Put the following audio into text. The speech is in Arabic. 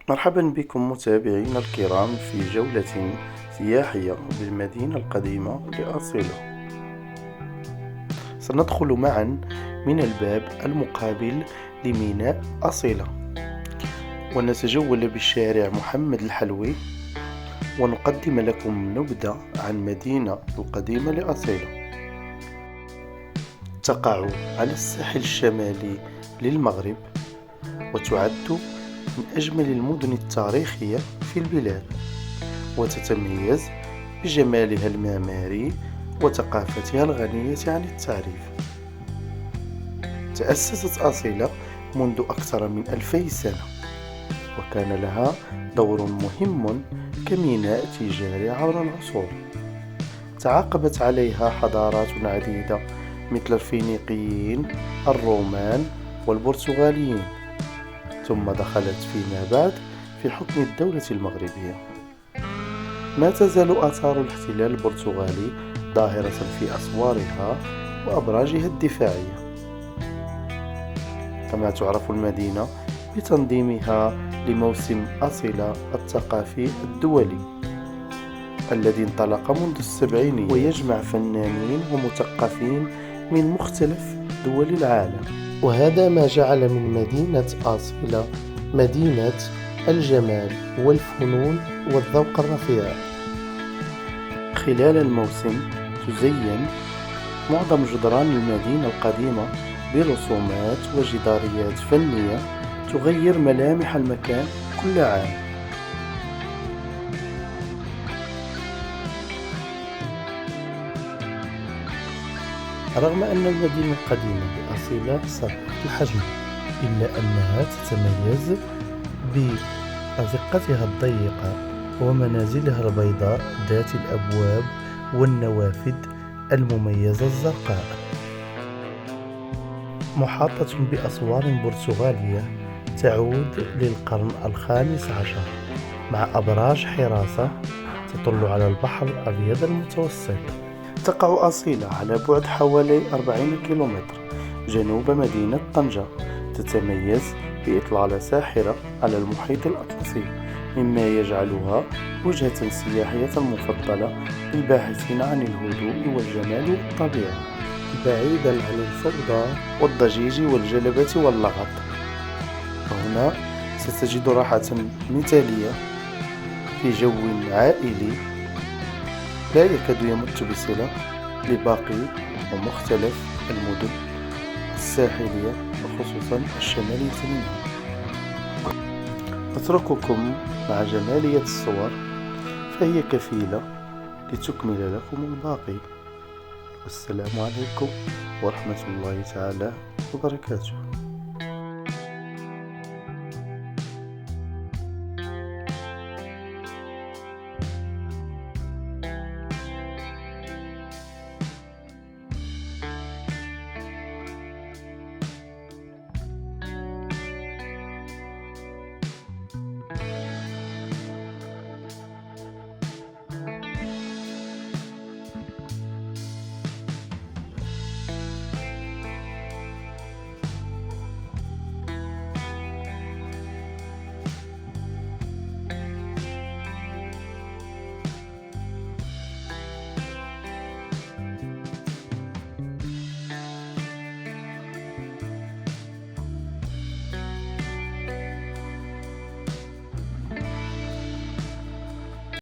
مرحبا بكم متابعينا الكرام في جولة سياحية بالمدينة القديمة لأصيلة. سندخل معا من الباب المقابل لميناء أصيلة، ونتجول بشارع محمد الحلوي، ونقدم لكم نبذة عن المدينة القديمة لأصيلة. تقع على الساحل الشمالي للمغرب، وتعد من أجمل المدن التاريخية في البلاد، وتتميز بجمالها المعماري وثقافتها الغنية عن التعريف. تأسست أصيلة منذ أكثر من 2000 سنة، وكان لها دور مهم كميناء تجاري عبر العصور. تعاقبت عليها حضارات عديدة مثل الفينيقيين، الرومان والبرتغاليين، ثم دخلت فيما بعد في حكم الدولة المغربية. ما تزال آثار الاحتلال البرتغالي ظاهرة في أسوارها وأبراجها الدفاعية. كما تعرف المدينة بتنظيمها لموسم أصيلة الثقافي الدولي، الذي انطلق منذ السبعينيات، ويجمع فنانين ومثقفين من مختلف دول العالم. وهذا ما جعل من مدينة أصيلة مدينة الجمال والفنون والذوق الرفيع. خلال الموسم تزين معظم جدران المدينة القديمة برسومات وجداريات فنية تغير ملامح المكان كل عام. رغم أن المدينة القديمة بأصيلة صغيرة الحجم، إلا أنها تتميز بأزقتها الضيقة ومنازلها البيضاء ذات الأبواب والنوافذ المميزة الزرقاء، محاطة بأسوار برتغالية تعود للقرن الخامس عشر، مع أبراج حراسة تطل على البحر الأبيض المتوسط. تقع أصيلة على بعد حوالي 40 كيلومتر جنوب مدينة طنجة. تتميز بإطلالة ساحرة على المحيط الأطلسي، مما يجعلها وجهة سياحية مفضلة للباحثين عن الهدوء والجمال والطبيعة، بعيدا عن الفوضى والضجيج والجلبة واللغط. وهنا ستجد راحة مثالية في جو عائلي لا يكاد يمت بصلة لباقي ومختلف المدن الساحلية، وخصوصا الشمالية منها. أترككم مع جمالية الصور، فهي كفيلة لتكمل لكم الباقي. والسلام عليكم ورحمة الله تعالى وبركاته.